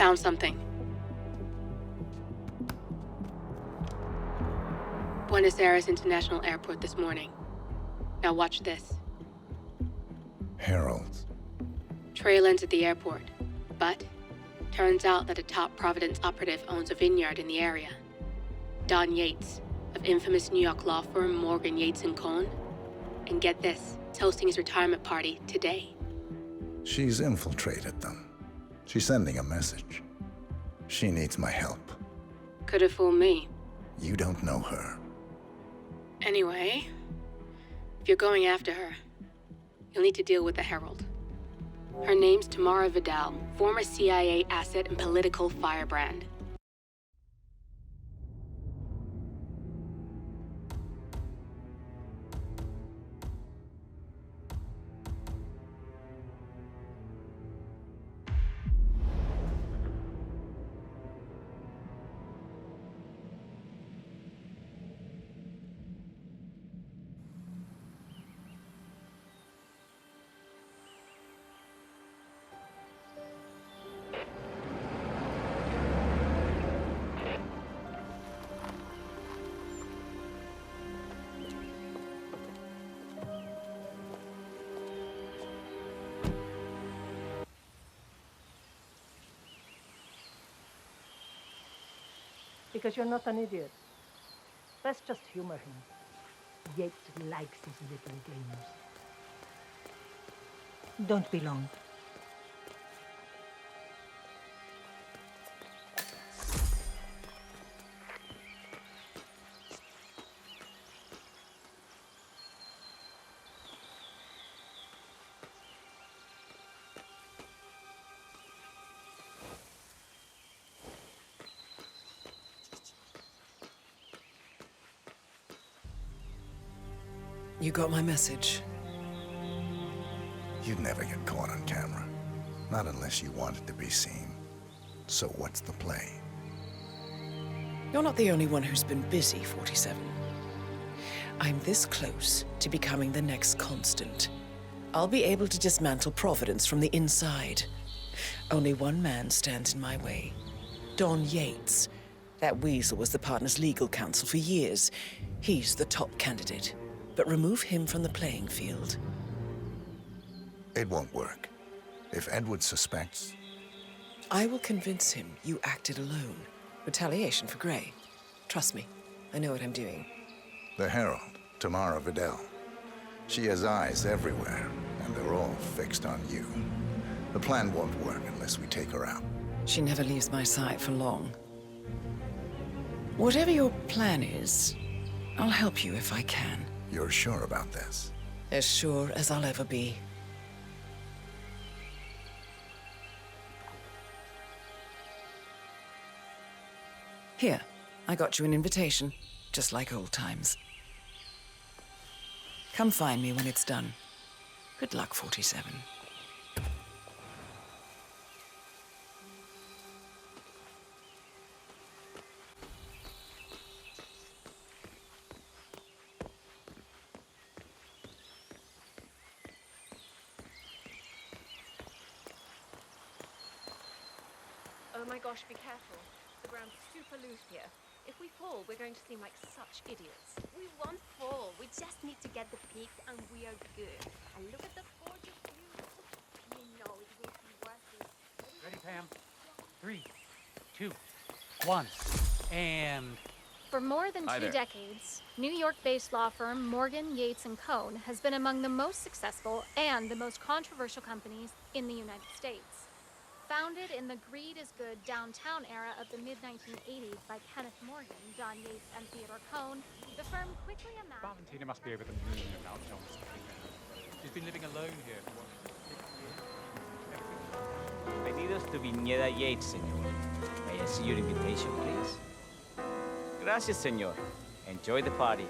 found something. Buenos Aires International Airport this morning. Now watch this. Heralds. Trail ends at the airport, but turns out that a top Providence operative owns a vineyard in the area. Don Yates, of infamous New York law firm Morgan, Yates & Cohn. And get this, it's hosting his retirement party today. She's infiltrated them. She's sending a message. She needs my help. Could have fooled me. You don't know her. Anyway, if you're going after her, you'll need to deal with the Herald. Her name's Tamara Vidal, former CIA asset and political firebrand. Because you're not an idiot. Let's just humor him. Yates likes his little games. Don't be long. You got my message. You'd never get caught on camera. Not unless you wanted to be seen. So what's the play? You're not the only one who's been busy, 47. I'm this close to becoming the next constant. I'll be able to dismantle Providence from the inside. Only one man stands in my way. Don Yates. That weasel was the partner's legal counsel for years. He's the top candidate. But remove him from the playing field. It won't work. If Edward suspects... I will convince him you acted alone. Retaliation for Gray. Trust me, I know what I'm doing. The Herald, Tamara Vidal. She has eyes everywhere, and they're all fixed on you. The plan won't work unless we take her out. She never leaves my side for long. Whatever your plan is, I'll help you if I can. You're sure about this? As sure as I'll ever be. Here, I got you an invitation, just like old times. Come find me when it's done. Good luck, 47. Oh my gosh, be careful. The ground's super loose here. If we fall, we're going to seem like such idiots. We won't fall. We just need to get the peak and we are good. And look at the gorgeous view. You know it will be worth it. Ready, Pam? 3, 2, 1, and... For more than 2 decades, New York-based law firm Morgan, Yates & Cohn has been among the most successful and the most controversial companies in the United States. Founded in the greed is good downtown era of the mid-1980s by Kenneth Morgan, Don Yates, and Theodore Cohn, the firm quickly amassed... Valentina must be over the moon about John's coming. She's been living alone here for what? Pedidos to Viñeda Yates, señor. May I see your invitation, please? Gracias, señor. Enjoy the party.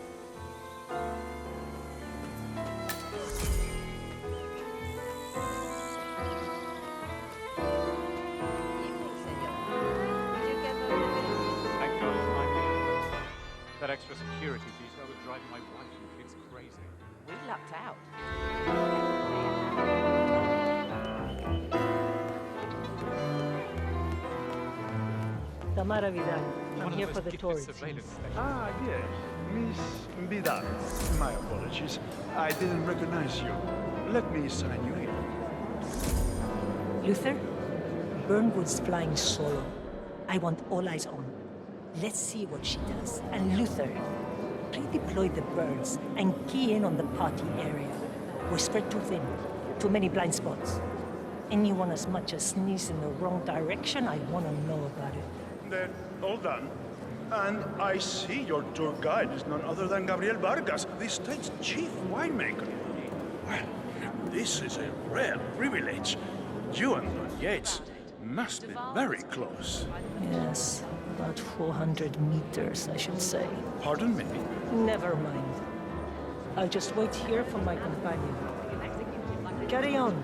That extra security detail was driving my wife and kids crazy. We lucked out. Tamara Vidal. I'm here for the tourists. Ah, yes. Miss Vidal. My apologies. I didn't recognize you. Let me sign you in. Luther, Burnwood's flying solo. I want all eyes on. Let's see what she does. And Luther, redeploy the birds and key in on the party area. We're spread too thin. Too many blind spots. Anyone as much as sneeze in the wrong direction, I want to know about it. Then, all done. And I see your tour guide is none other than Gabriel Vargas, the state's chief winemaker. Well, this is a rare privilege. You and Don Yates must be very close. Yes, about 400 meters, I should say. Pardon me? Never mind. I'll just wait here for my companion. Carry on.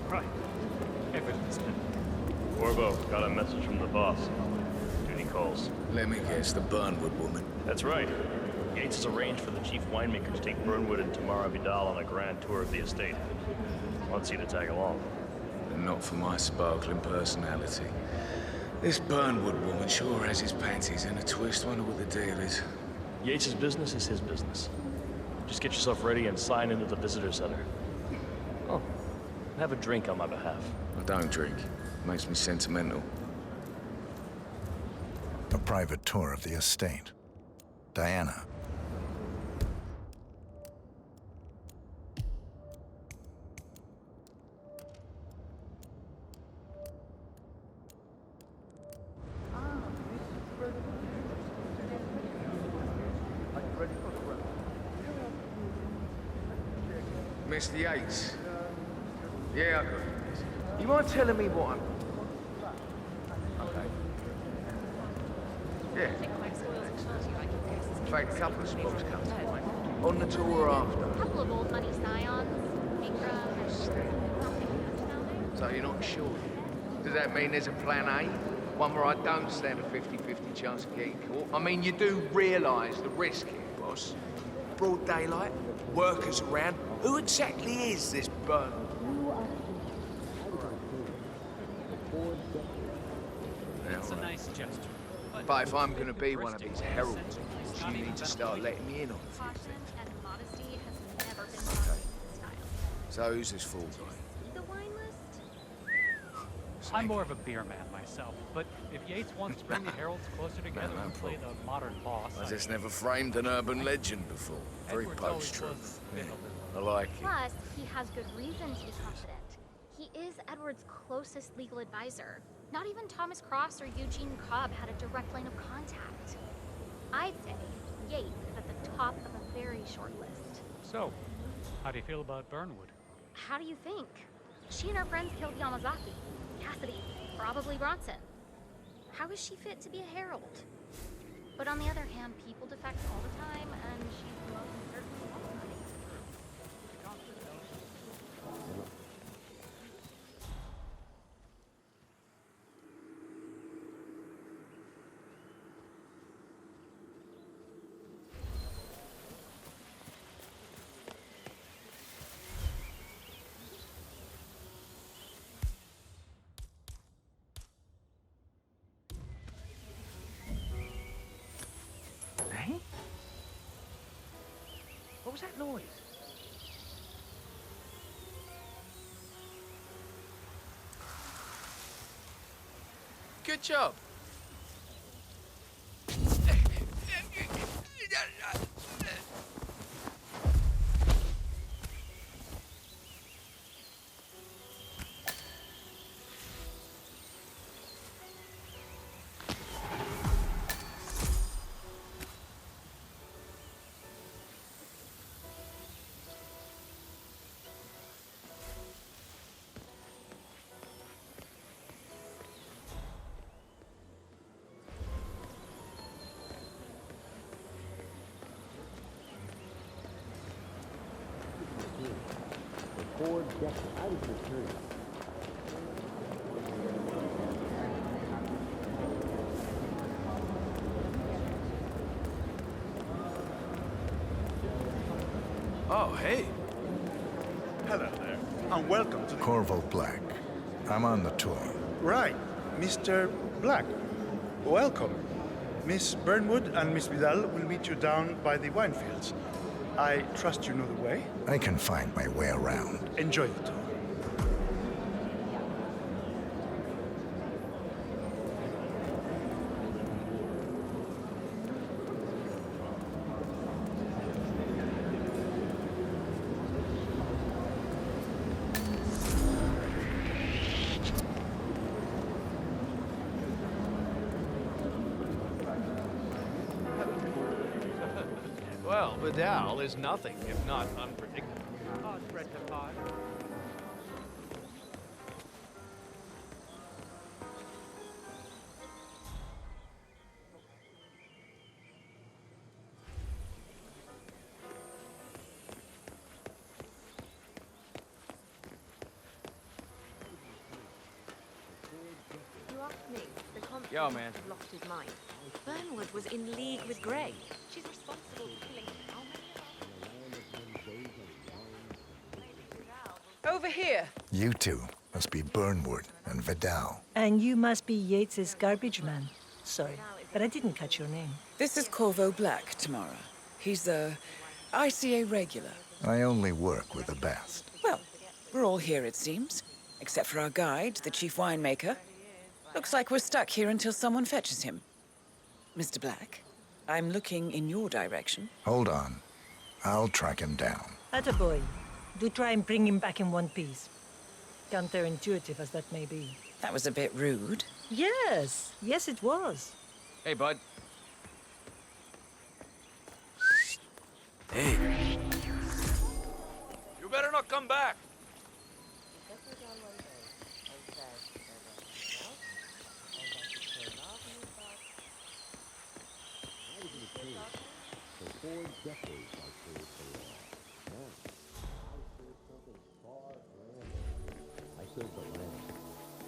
Right. Evidence. Corvo, got a message from the boss. Duty calls. Let me guess, the Burnwood woman. That's right. Yates has arranged for the chief winemaker to take Burnwood and Tamara Vidal on a grand tour of the estate. Wants you to tag along. And not for my sparkling personality. This Burnwood woman sure has his panties in a twist. Wonder what the deal is. Yates' business is his business. Just get yourself ready and sign into the visitor center. Oh, have a drink on my behalf. I don't drink. Makes me sentimental. A private tour of the estate. Diana. Mr. Yates. Yeah, I got it. You mind telling me what I'm... Okay. Yeah. In fact, a couple of spots come to mind. On the tour after. A couple of old money scions. So you're not sure? Does that mean there's a plan A? One where I don't stand a 50-50 chance of getting caught? I mean, you do realise the risk here, boss. Broad daylight, workers around. Who exactly is this Burn? That's a nice gesture. But if I'm gonna be one of these heralds, you need to start letting me in on a few Caution things. and modesty has never been Barrow's style. So who's this fool guy? The wine list? I'm more of a beer man myself, but if Yates wants to bring the heralds closer together and play the modern boss, I just never framed an urban legend before. Very Edward's always post-truth. was, I like it. Plus, he has good reason to be confident. He is Edward's closest legal advisor. Not even Thomas Cross or Eugene Cobb had a direct line of contact. I'd say Yates is at the top of a very short list. So, how do you feel about Burnwood? How do you think? She and her friends killed Yamazaki, Cassidy, probably Bronson. How is she fit to be a herald? But on the other hand, people defect all the time, and she's the most certainly qualified. What was that noise? Good job. Oh, hey. Hello there, and welcome to the... Corvo Black. I'm on the tour. Right, Mr. Black. Welcome. Miss Burnwood and Miss Vidal will meet you down by the wine fields. I trust you know the way. I can find my way around. Enjoy the tour. Well, Vidal is nothing if not unpredictable. You asked me. The constable Yo, man. lost his mind. Burnwood was in league with Grey. She's responsible for killing how many? Over here. You two must be Burnwood and Vidal. And you must be Yates's garbage man. Sorry, but I didn't catch your name. This is Corvo Black, Tamara. He's a ICA regular. I only work with the best. Well, we're all here, it seems. Except for our guide, the chief winemaker. Looks like we're stuck here until someone fetches him. Mr. Black, I'm looking in your direction. Hold on. I'll track him down. Attaboy. Do try and bring him back in one piece. Counterintuitive as that may be. That was a bit rude. Yes. Yes, it was. Hey, bud. Hey. You better not come back.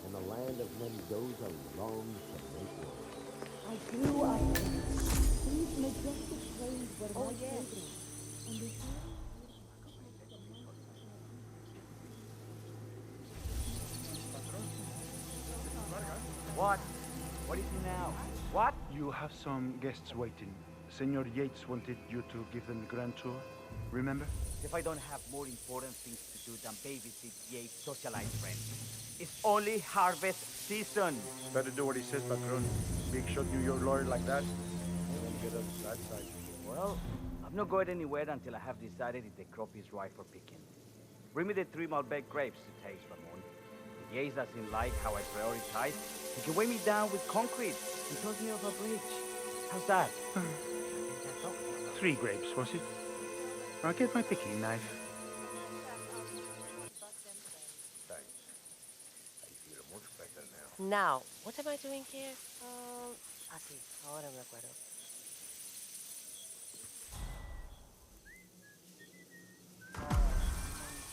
And the land of Mendoza longs to make war. I grew up in these majestic plains where my children and the What? What is it now? What? You have some guests waiting. Senor Yates wanted you to give them the grand tour. Remember? If I don't have more important things to do than babysit Yates' socialite friends. It's only harvest season. Better do what he says, Patron. Big shot you your lawyer like that, and then get on that side. Well, I'm not going anywhere until I have decided if the crop is right for picking. Bring me the 3 Malbec grapes to taste, Ramon. If Yates doesn't like how I prioritize, he can weigh me down with concrete and toss me off a bridge. How's that? 3 grapes, was it? I'll get my picking knife. Thanks. I feel much better now. Now, what am I doing here? Sí, ahora me acuerdo.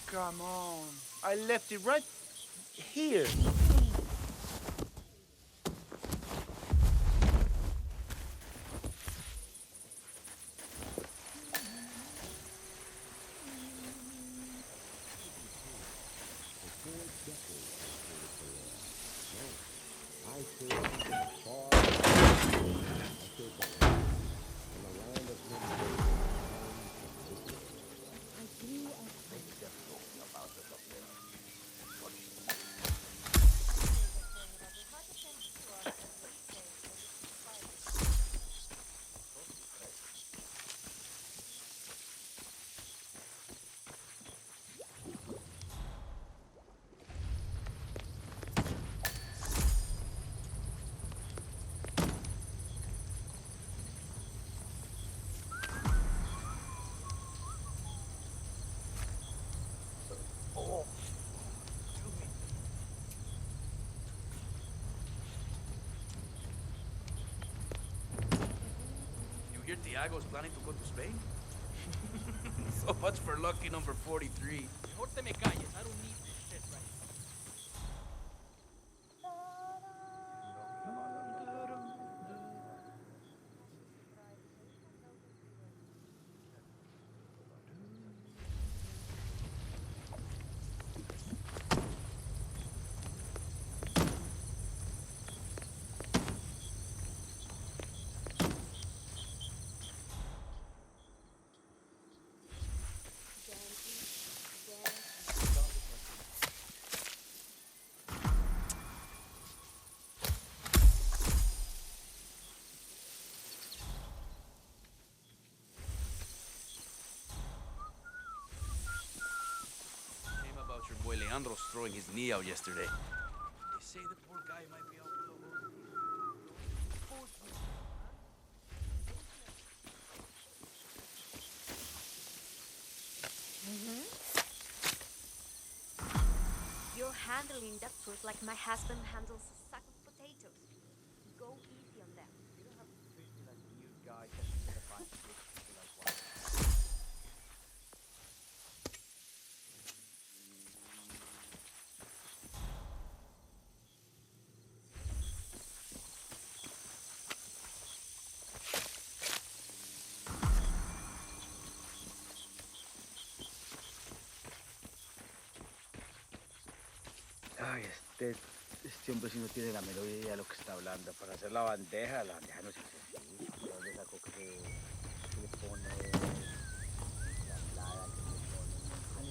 Come on. I left it right here. You hear Tiago's planning to go to Spain? So So much for lucky number 43. Mejor te me calles. I don't need this shit right Your boy Leandro's throwing his knee out yesterday. They say the poor guy might be out for the You're handling that fruit like my husband handles a sack of potatoes. Go easy on them. You don't have to treat me like a new guy just to get a bunch of rich people like one. Ay, este hombre sí no tiene la menor idea de lo que está hablando. Para hacer la bandeja no se hace así. ¿De dónde sacó que le pone la ensalada, que le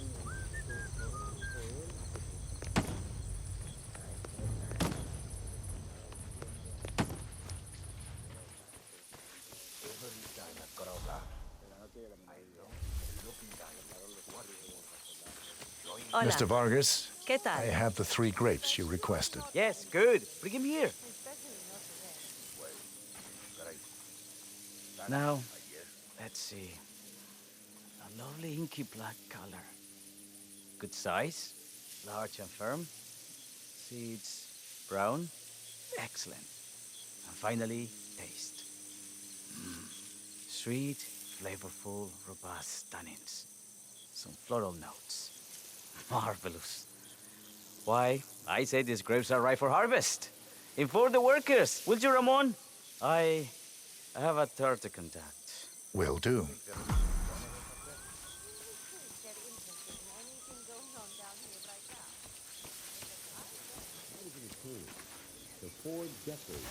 Hola. Mr. Vargas, ¿Qué tal? I have the 3 grapes you requested. Yes, good. Bring him here. Now, let's see. A lovely inky black color. Good size, large and firm. Seeds brown. Excellent. And finally, taste. Sweet, flavorful, robust tannins. Some floral notes. Marvelous. Why, I say these grapes are ripe for harvest. Inform the workers, will you, Ramon? I have a third to contact. Will do. For 4 decades,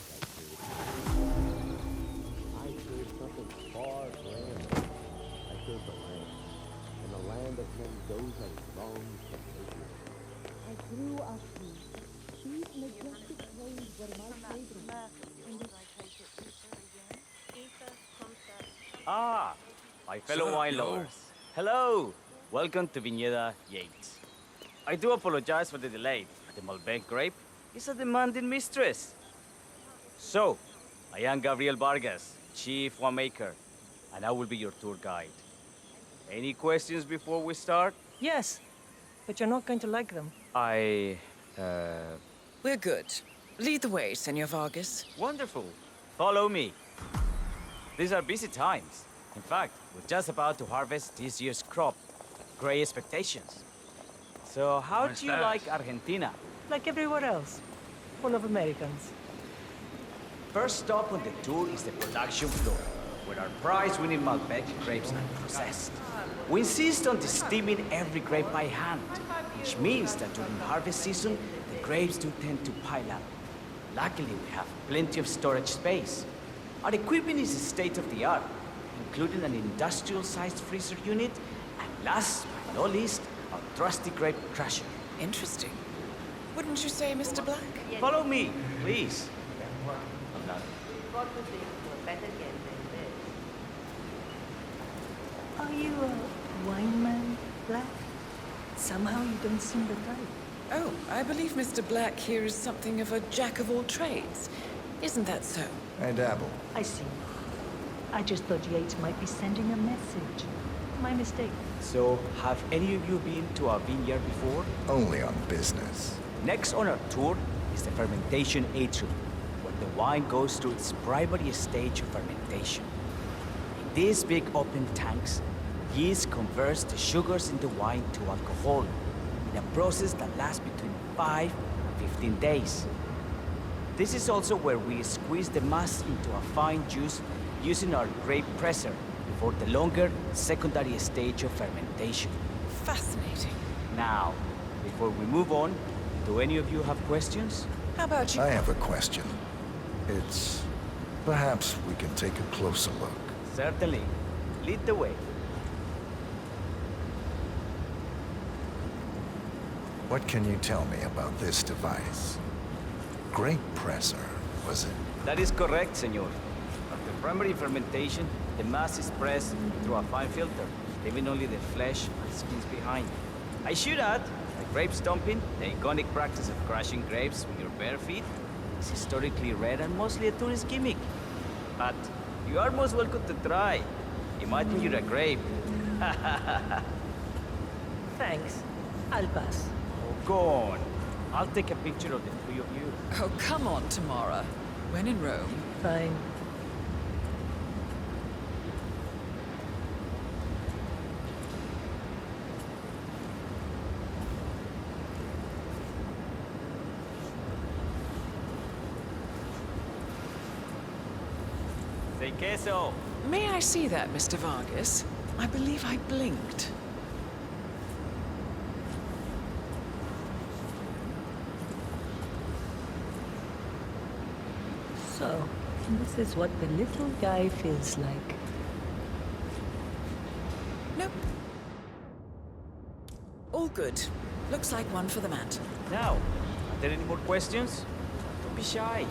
I served something far grander. I served the land, and the land of Mendoza is long to nature. I grew up here. These majestic plains were my favorite. Ah, my fellow wine lovers. Hello. Welcome to Viñeda Yates. I do apologize for the delay. The Malbec grape is a demanding mistress. So, I am Gabriel Vargas, Chief Winemaker, and I will be your tour guide. Any questions before we start? Yes, but you're not going to like them. We're good. Lead the way, Senor Vargas. Wonderful. Follow me. These are busy times. In fact, we're just about to harvest this year's crop. Great expectations. So, how do you like Argentina? Like everywhere else. Full of Americans. First stop on the tour is the production floor, where our prize-winning Malbec grapes are processed. We insist on steaming every grape by hand, which means that during harvest season, the grapes do tend to pile up. Luckily, we have plenty of storage space. Our equipment is state-of-the-art, including an industrial-sized freezer unit, and last but not least, our trusty grape crusher. Interesting. Wouldn't you say, Mr. Black? Follow me, please. Are you a wine man, Black? Somehow you don't seem the type. Oh, I believe Mr. Black here is something of a jack of all trades. Isn't that so? I dabble. I see. I just thought Yates might be sending a message. My mistake. So, have any of you been to a vineyard before? Only on business. Next on our tour is the Fermentation Atrium, where the wine goes through its primary stage of fermentation. In these big open tanks, yeast converts the sugars in the wine to alcohol in a process that lasts between 5 and 15 days. This is also where we squeeze the mass into a fine juice using our grape presser before the longer secondary stage of fermentation. Fascinating. Now, before we move on, do any of you have questions? How about you? I have a question. It's... perhaps we can take a closer look. Certainly. Lead the way. What can you tell me about this device? Grape presser, was it? That is correct, senor. After primary fermentation, the mass is pressed through a fine filter, leaving only the flesh and skins behind. I should add, that grape stomping, the iconic practice of crushing grapes with your bare feet, is historically rare and mostly a tourist gimmick. But you are most welcome to try. Imagine you're a grape. Thanks. I'll pass. Oh, go on. I'll take a picture of the three of you. Oh, come on, Tamara. When in Rome. Fine. Say queso. May I see that, Mr. Vargas? I believe I blinked. So, this is what the little guy feels like. Nope. All good. Looks like one for the mantle. Now, are there any more questions? Don't be shy.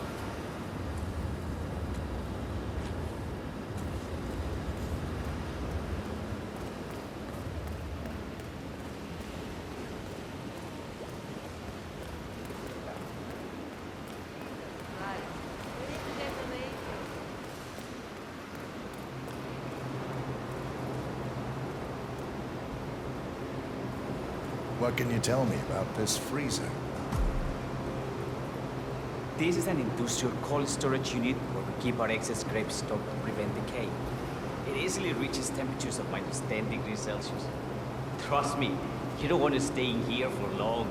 What can you tell me about this freezer? This is an industrial cold storage unit where we keep our excess grape stock to prevent decay. It easily reaches temperatures of -10 degrees Celsius. Trust me, you don't want to stay in here for long.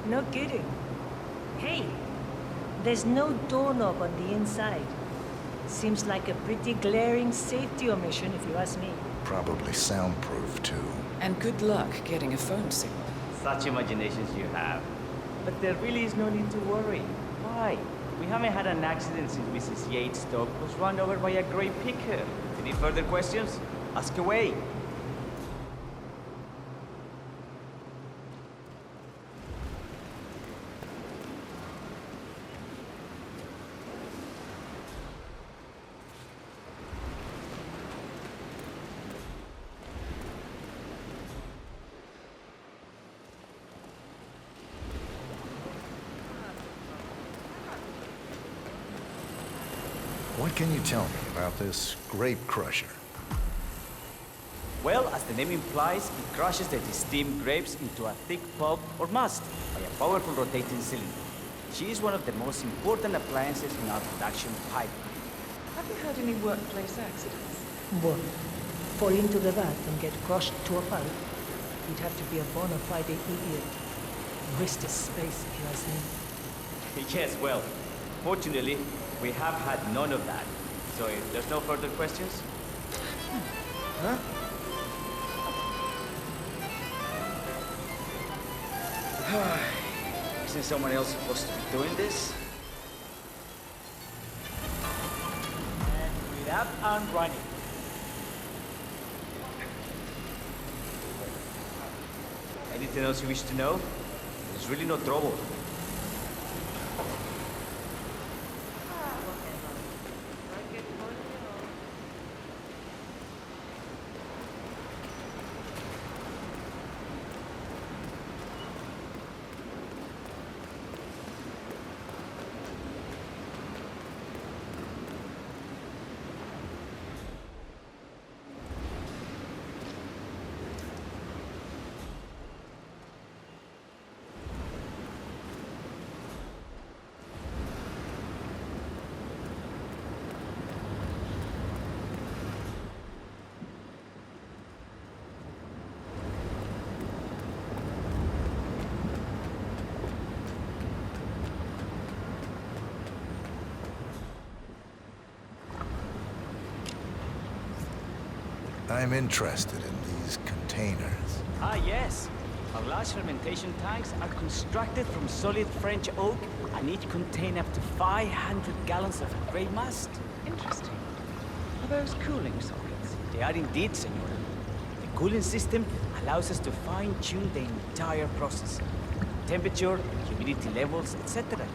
No kidding. Hey, there's no doorknob on the inside. Seems like a pretty glaring safety omission if you ask me. Probably soundproof, too. And good luck getting a phone signal. Such imaginations you have. But there really is no need to worry. Why? We haven't had an accident since Mrs. Yates' dog was run over by a grape picker. Any further questions? Ask away. What can you tell me about this grape crusher? Well, as the name implies, it crushes the steamed grapes into a thick pulp or must by a powerful rotating cylinder. She is one of the most important appliances in our production pipeline. Have you had any workplace accidents? What? Fall into the vat and get crushed to a pulp? You'd have to be a bona fide idiot. Waste of space, if you ask me. Yes, well, fortunately, we have had none of that. So if there's no further questions? Huh? Isn't someone else supposed to be doing this? And we're up and running. Anything else you wish to know? There's really no trouble. I'm interested in these containers. Ah, yes. Our large fermentation tanks are constructed from solid French oak and each contain up to 500 gallons of grey must. Interesting. Are those cooling sockets? They are indeed, senor. The cooling system allows us to fine-tune the entire process. Temperature, humidity levels, etc.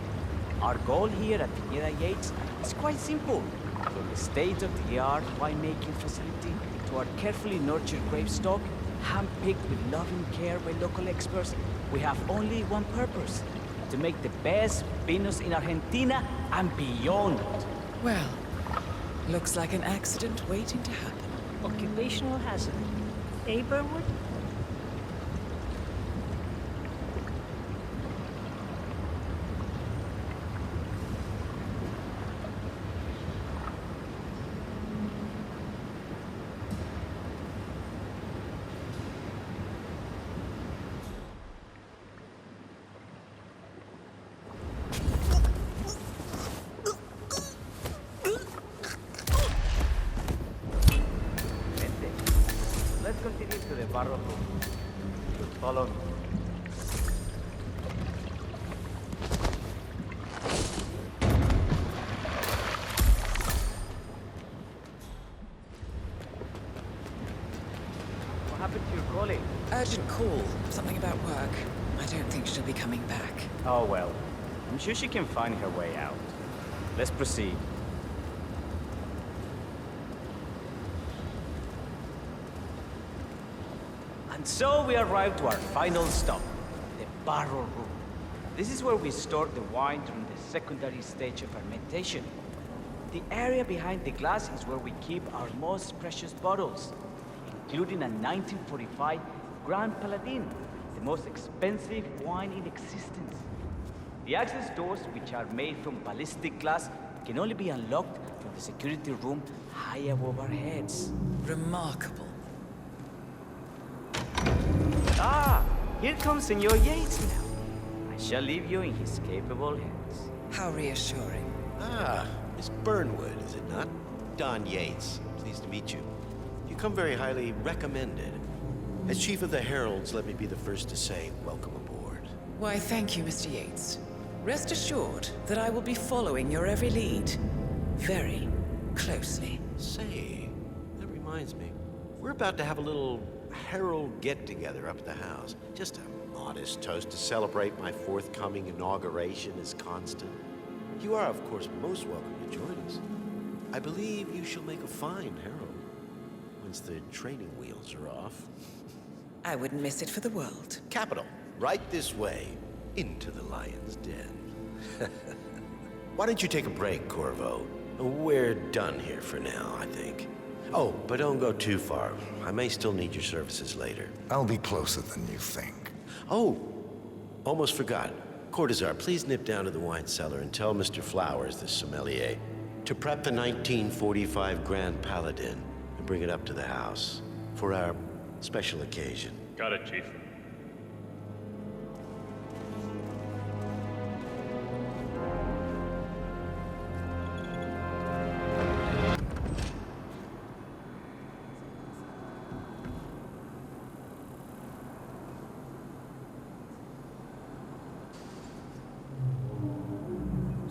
Our goal here at Viñeda Yates is quite simple. From the state-of-the-art winemaking facility to our carefully nurtured grape stock, hand-picked with loving care by local experts, we have only one purpose: to make the best vinos in Argentina and beyond. Well, looks like an accident waiting to happen. Occupational hazard. Eh, Burnwood? Let's continue to the Barrow Room. Follow me. What happened to your colleague? Urgent call. Something about work. I don't think she'll be coming back. Oh well. I'm sure she can find her way out. Let's proceed. And so we arrive to our final stop, the Barrow Room. This is where we store the wine during the secondary stage of fermentation. The area behind the glass is where we keep our most precious bottles, including a 1945 Grand Paladin, the most expensive wine in existence. The access doors, which are made from ballistic glass, can only be unlocked from the security room high above our heads. Remarkable. Ah, here comes Senor Yates now. I shall leave you in his capable hands. How reassuring. Ah, Miss Burnwood, is it not? Don Yates. Pleased to meet you. You come very highly recommended. As Chief of the Heralds, let me be the first to say welcome aboard. Why, thank you, Mr. Yates. Rest assured that I will be following your every lead. Very closely. Say, that reminds me. We're about to have a little Herald get-together up at the house. Just a modest toast to celebrate my forthcoming inauguration as Constant. You are, of course, most welcome to join us. I believe you shall make a fine Herald, once the training wheels are off. I wouldn't miss it for the world. Capital. Right this way, into the lion's den. Why don't you take a break, Corvo? We're done here for now, I think. Oh, but don't go too far. I may still need your services later. I'll be closer than you think. Oh, almost forgot. Cortazar, please nip down to the wine cellar and tell Mr. Flowers, the sommelier, to prep the 1945 Grand Paladin and bring it up to the house for our special occasion. Got it, Chief.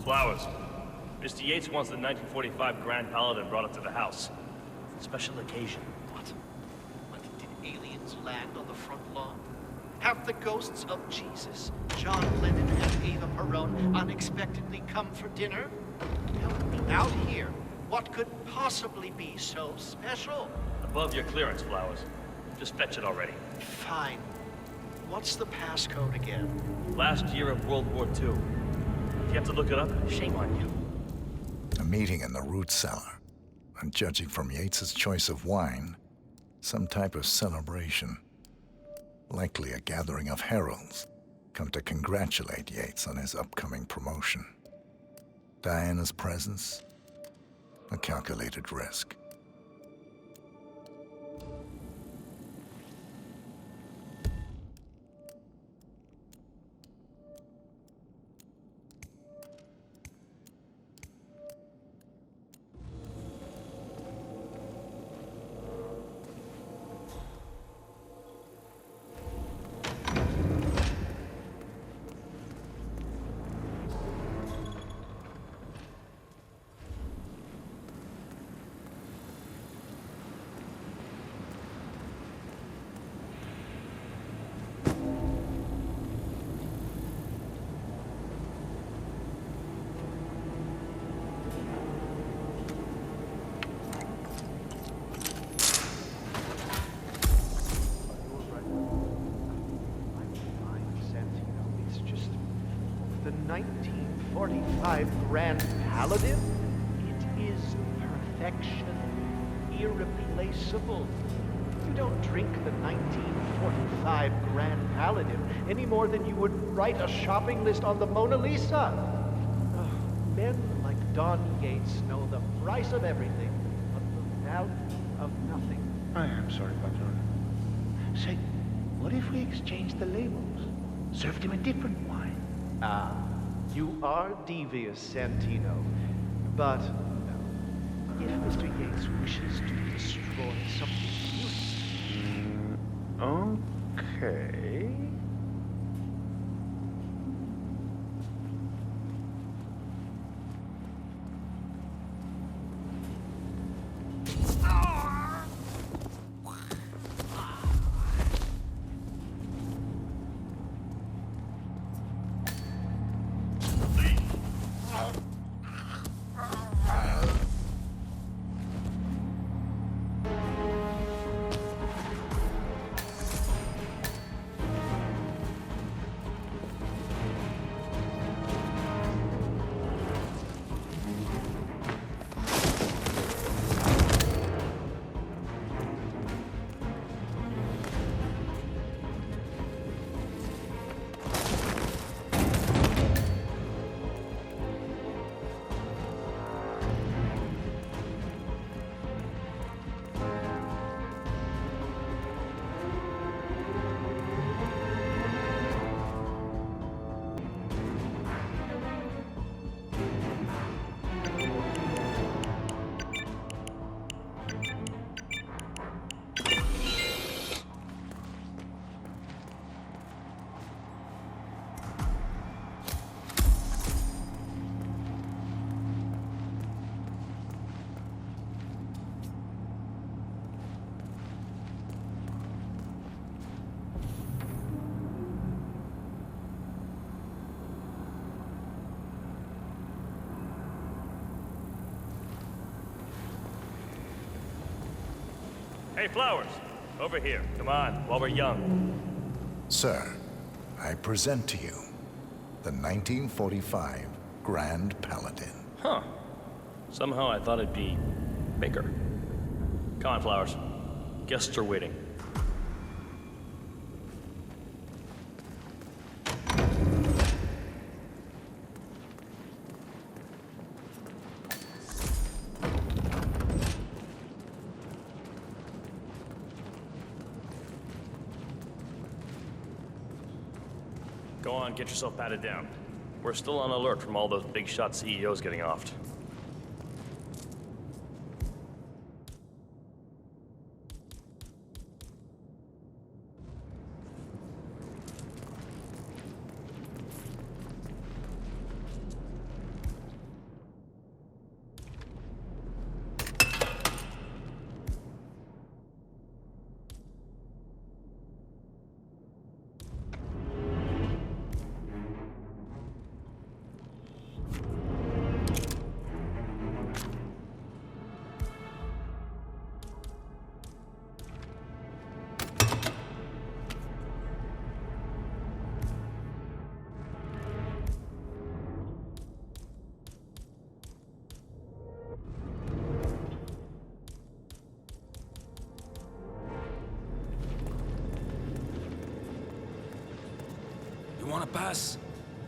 Flowers. Mr. Yates wants the 1945 Grand Paladin brought up to the house. Special occasion. What? Did aliens land on the front lawn? Have the ghosts of Jesus, John Lennon, and Eva Perón unexpectedly come for dinner? Help me out here. What could possibly be so special? Above your clearance, Flowers. Just fetch it already. Fine. What's the passcode again? Last year of World War II. If you have to look it up, shame on you. A meeting in the root cellar. And judging from Yates's choice of wine, some type of celebration. Likely a gathering of heralds, come to congratulate Yates on his upcoming promotion. Diana's presence, a calculated risk. 1945 Grand Paladin? It is perfection, irreplaceable. You don't drink the 1945 Grand Paladin any more than you would write a shopping list on the Mona Lisa. Oh, men like Don Yates know the price of everything, but the value of nothing. I am sorry, Patron. Say, what if we exchange the labels? Served him a different wine. Ah, you are devious, Santino. But if Mr. Yates wishes to destroy something beautiful... Okay. Hey, Flowers! Over here. Come on, while we're young. Sir, I present to you the 1945 Grand Paladin. Huh. Somehow I thought it'd be bigger. Come on, Flowers. Guests are waiting. Go on, get yourself patted down. We're still on alert from all those big shot CEOs getting offed. Want to pass?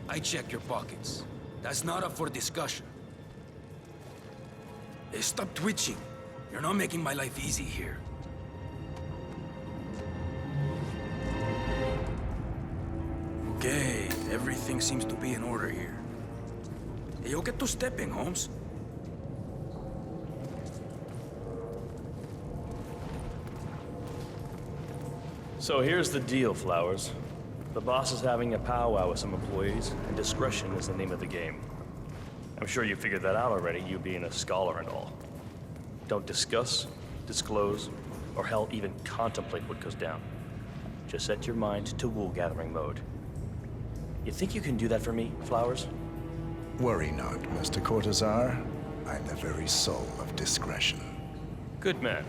I check your pockets. That's not up for discussion. Hey, stop twitching. You're not making my life easy here. Okay, everything seems to be in order here. Hey, you'll get to stepping, Holmes. So here's the deal, Flowers. The boss is having a powwow with some employees, and discretion is the name of the game. I'm sure you figured that out already, you being a scholar and all. Don't discuss, disclose, or hell, even contemplate what goes down. Just set your mind to wool-gathering mode. You think you can do that for me, Flowers? Worry not, Mr. Cortazar. I'm the very soul of discretion. Good man.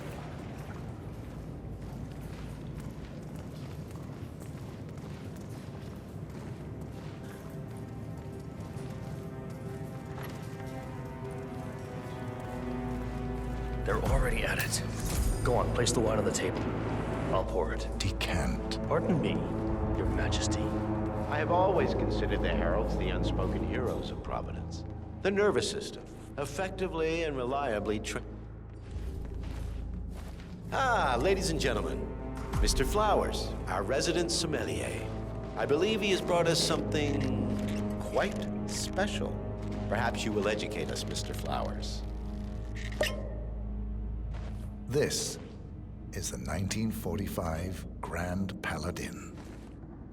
They're already at it. Go on, place the wine on the table. I'll pour it. Decant. Pardon me, Your Majesty. I have always considered the heralds the unspoken heroes of Providence. The nervous system, effectively and reliably ladies and gentlemen, Mr. Flowers, our resident sommelier. I believe he has brought us something quite special. Perhaps you will educate us, Mr. Flowers. This is the 1945 Grand Paladin,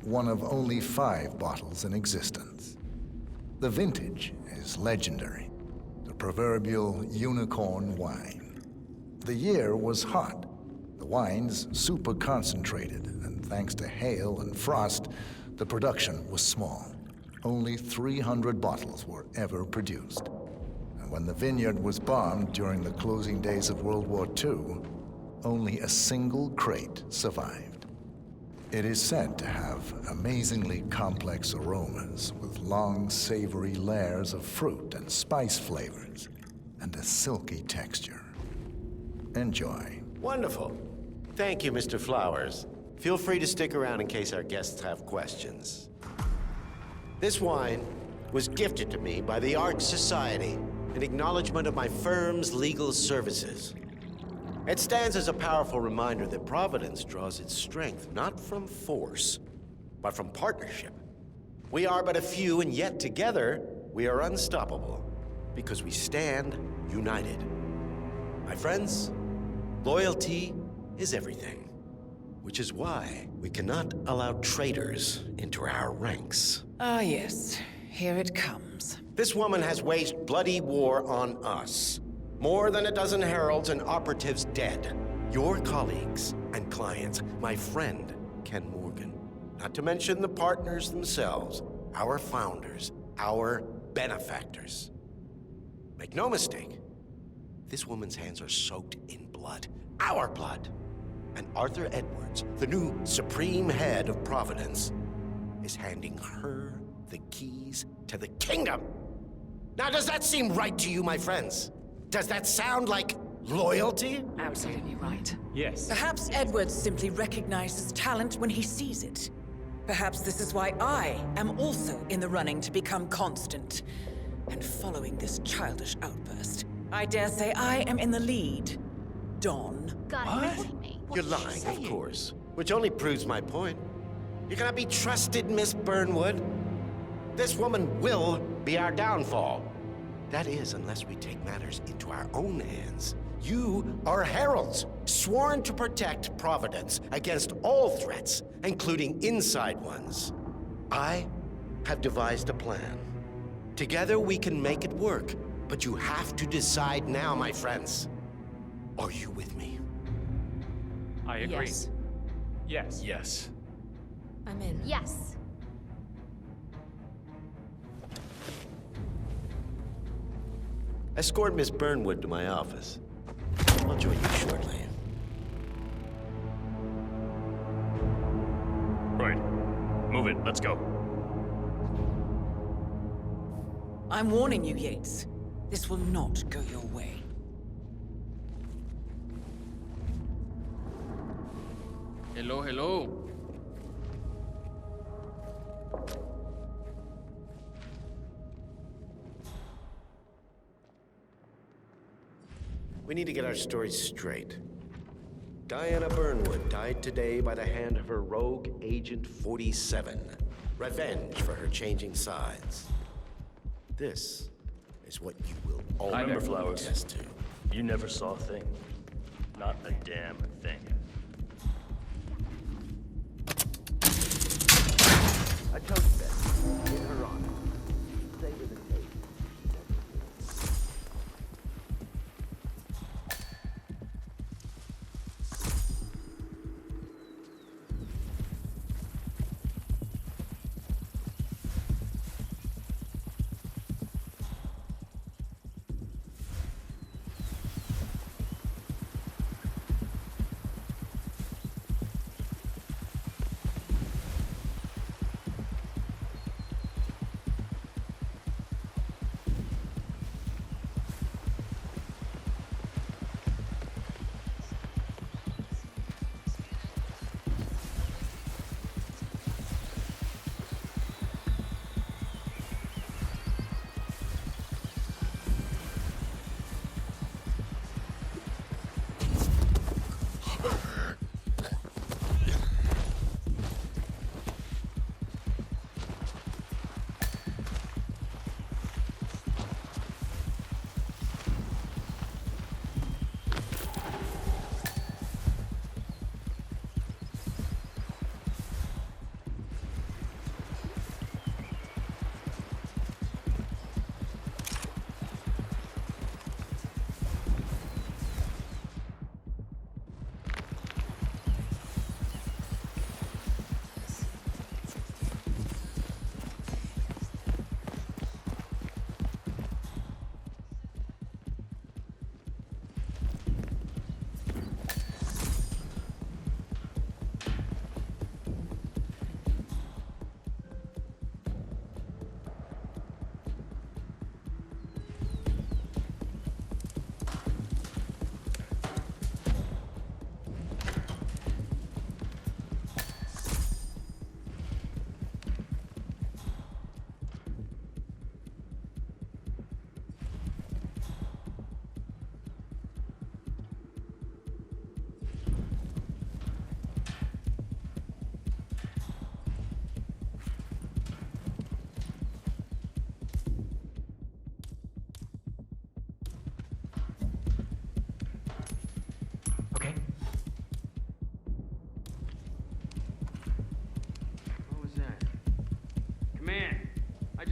one of only 5 bottles in existence. The vintage is legendary, the proverbial unicorn wine. The year was hot, the wine's super concentrated, and thanks to hail and frost, the production was small. Only 300 bottles were ever produced. And when the vineyard was bombed during the closing days of World War II, only a single crate survived. It is said to have amazingly complex aromas with long, savory layers of fruit and spice flavors, and a silky texture. Enjoy. Wonderful. Thank you, Mr. Flowers. Feel free to stick around in case our guests have questions. This wine was gifted to me by the Art Society in acknowledgement of my firm's legal services. It stands as a powerful reminder that Providence draws its strength not from force, but from partnership. We are but a few, and yet together we are unstoppable because we stand united. My friends, loyalty is everything, which is why we cannot allow traitors into our ranks. Ah, yes. Here it comes. This woman has waged bloody war on us. More than a dozen heralds and operatives dead. Your colleagues and clients, my friend, Ken Morgan. Not to mention the partners themselves, our founders, our benefactors. Make no mistake, this woman's hands are soaked in blood. Our blood. And Arthur Edwards, the new supreme head of Providence, is handing her the keys to the kingdom. Now, does that seem right to you, my friends? Does that sound like loyalty? Absolutely right. Yes. Perhaps Edwards simply recognizes talent when he sees it. Perhaps this is why I am also in the running to become constant. And following this childish outburst, I dare say I am in the lead. Dawn. You're lying, of course. Which only proves my point. You cannot be trusted, Miss Burnwood. This woman will be our downfall. That is, unless we take matters into our own hands. You are heralds, sworn to protect Providence against all threats, including inside ones. I have devised a plan. Together we can make it work, but you have to decide now, my friends. Are you with me? I agree. Yes. Yes. Yes. I'm in. Yes. Escort Miss Burnwood to my office. I'll join you shortly. Right. Move it. Let's go. I'm warning you, Yates. This will not go your way. Hello, hello. We need to get our stories straight. Diana Burnwood died today by the hand of her rogue Agent 47. Revenge for her changing sides. This is what you will all Remember, Flowers, attest to. you never saw a thing. Not a damn thing. I told you that. In her honor. Stay with the tape.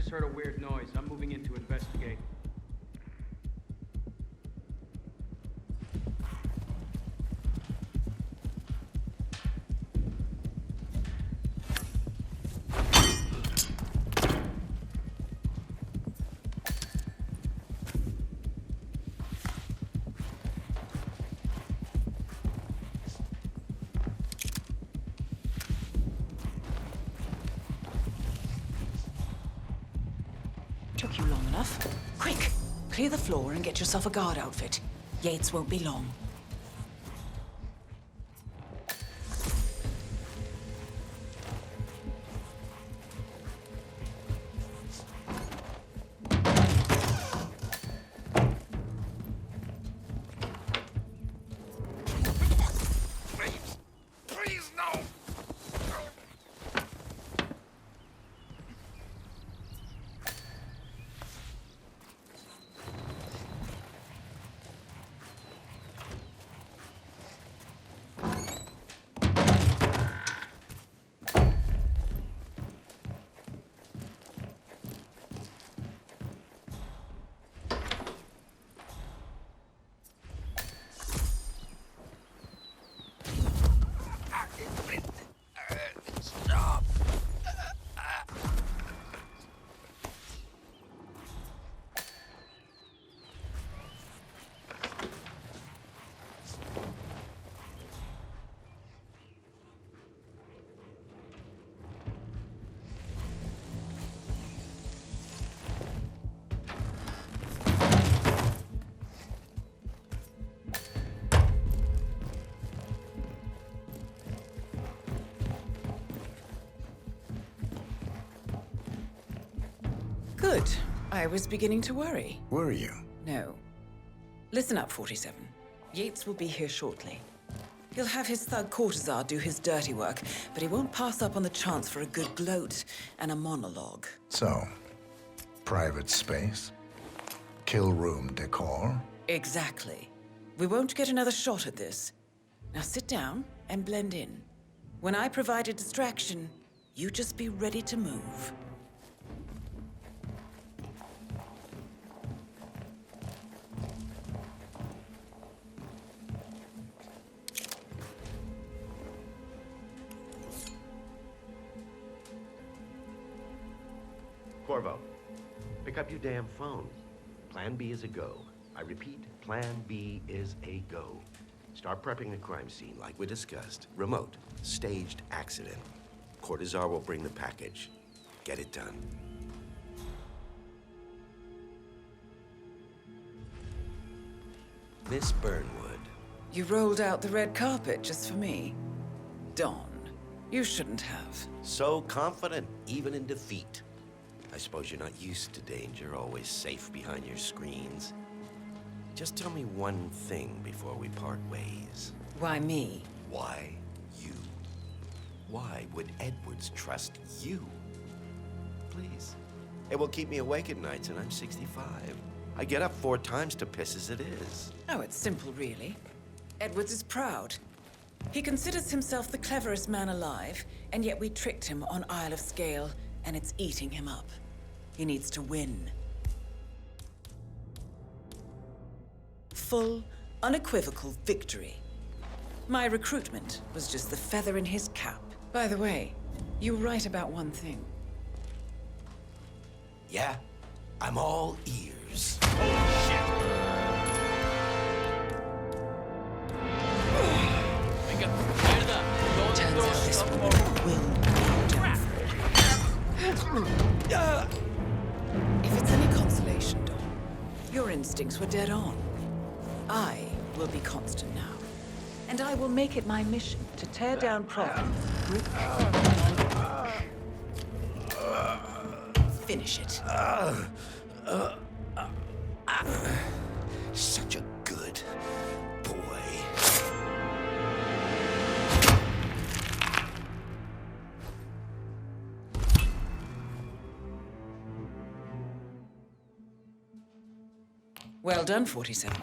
just heard a weird noise. I'm moving in to investigate. Took you long enough. Quick! Clear the floor and get yourself a guard outfit. Yates won't be long. Please, no! Stop! Good. I was beginning to worry. Were you? No. Listen up, 47. Yates will be here shortly. He'll have his thug courtesan do his dirty work, but he won't pass up on the chance for a good gloat and a monologue. So, private space? Kill room decor? Exactly. We won't get another shot at this. Now sit down and blend in. When I provide a distraction, you just be ready to move. Corvo, pick up your damn phone. Plan B is a go. I repeat, Plan B is a go. Start prepping the crime scene like we discussed. Remote, staged accident. Cortazar will bring the package. Get it done. Miss Burnwood. You rolled out the red carpet just for me. Don, you shouldn't have. So confident, even in defeat. I suppose you're not used to danger, always safe behind your screens. Just tell me one thing before we part ways. Why me? Why you? Why would Edwards trust you? Please. It will keep me awake at nights, and I'm 65. I get up 4 times to piss as it is. Oh, it's simple, really. Edwards is proud. He considers himself the cleverest man alive, and yet we tricked him on Isle of Scale, and it's eating him up. He needs to win. Full, unequivocal victory. My recruitment was just the feather in his cap. By the way, you were right about one thing. Yeah? I'm all ears. Turns out this woman will. If it's any consolation, Dawn, your instincts were dead on. I will be constant now. And I will make it my mission to tear down Providence. Finish it. Such a good boy. Well done, 47.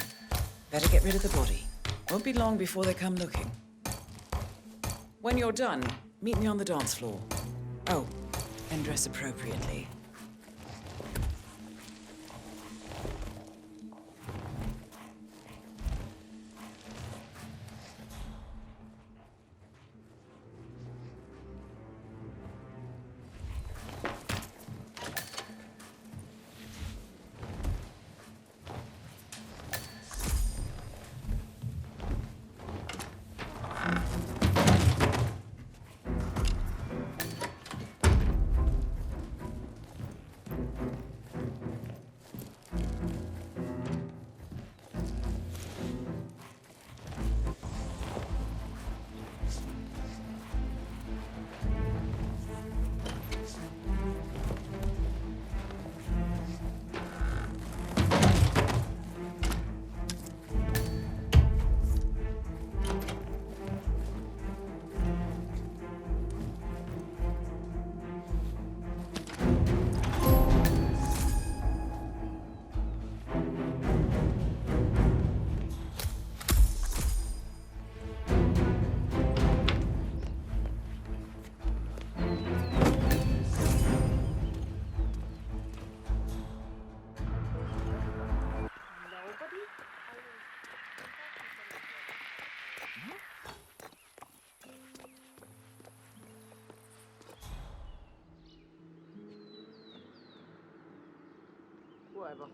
Better get rid of the body. Won't be long before they come looking. When you're done, meet me on the dance floor. Oh, and dress appropriately. driver.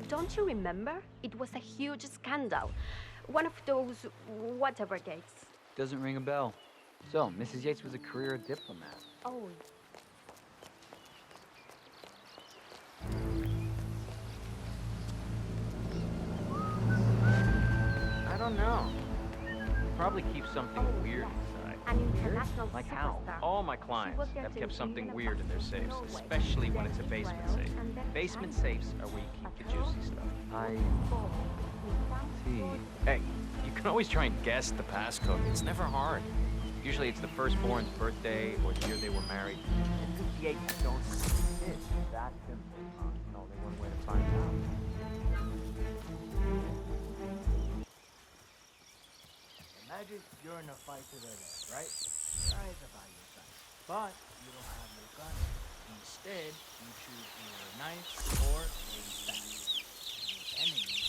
Don't you remember? It was a huge scandal. One of those whatever gates. Doesn't ring a bell. So, Mrs. Yates was a career diplomat. Oh. I don't know. Probably keeps something weird inside. An international Like how? superstar. All my clients have kept something weird in their safes, especially when it's a basement safe. Basement safes are where you keep the juicy stuff. I see. Hey, you can always try and guess the passcode. It's never hard. Usually it's the firstborn's birthday or the year they were married. And 58 don't exist. That simple. It's only one way to find out. Imagine you're in a fight to the death, right? Tries about your side. But you don't have no gun. Instead, you choose either a knife or a staff. The enemy.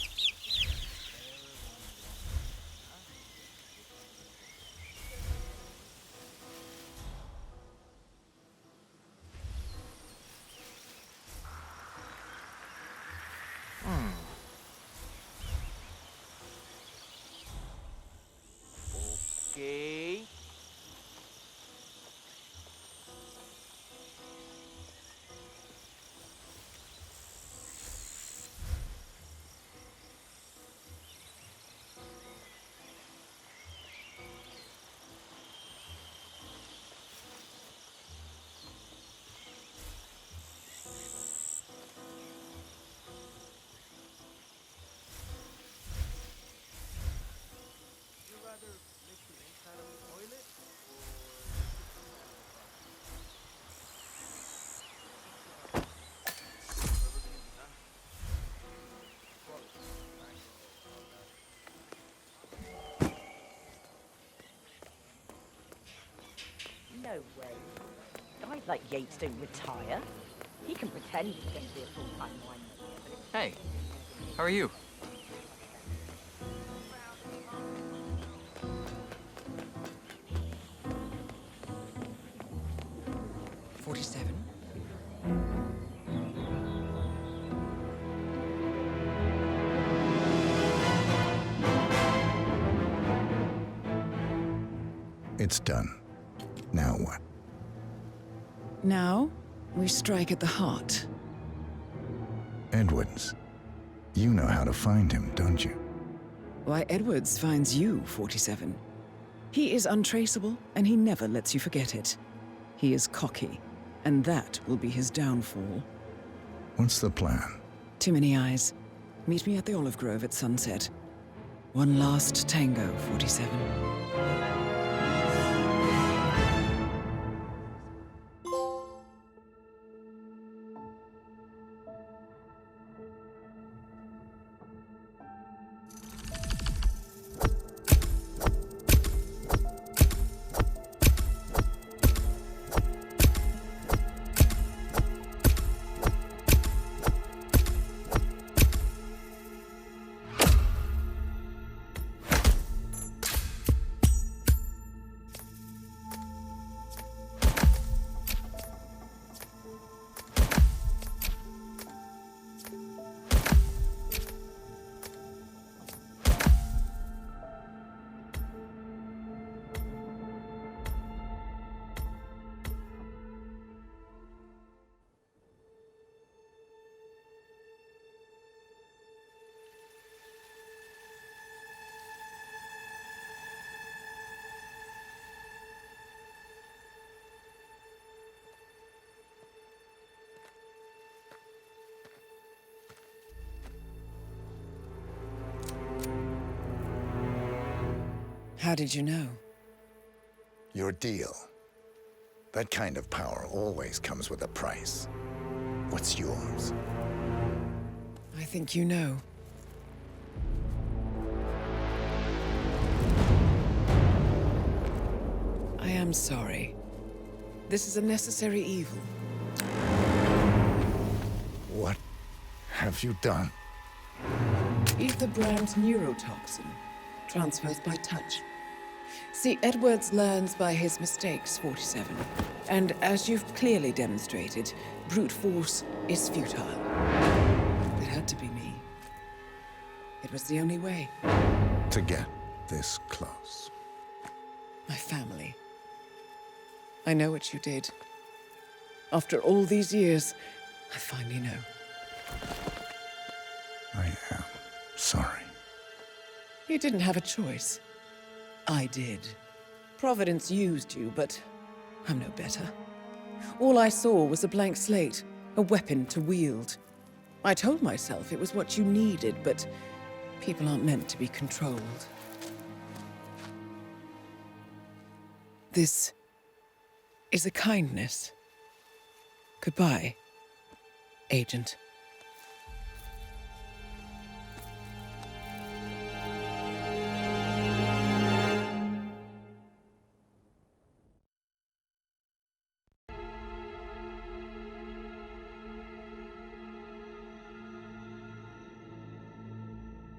Okay. No way. Guys like Yates don't retire. He can pretend he's going to be a full-time winemaker. Hey, how are you? It's done. Now what? Now, we strike at the heart. Edwards. You know how to find him, don't you? Why, Edwards finds you, 47. He is untraceable, and he never lets you forget it. He is cocky, and that will be his downfall. What's the plan? Too many eyes. Meet me at the olive grove at sunset. One last tango, 47. How did you know? Your deal. That kind of power always comes with a price. What's yours? I think you know. I am sorry. This is a necessary evil. What have you done? Ether brand neurotoxin transfers by touch. See, Edwards learns by his mistakes, 47. And as you've clearly demonstrated, brute force is futile. It had to be me. It was the only way. To get this close. My family. I know what you did. After all these years, I finally know. I am sorry. You didn't have a choice. I did. Providence used you, but I'm no better. All I saw was a blank slate, a weapon to wield. I told myself it was what you needed, but people aren't meant to be controlled. This is a kindness. Goodbye, Agent.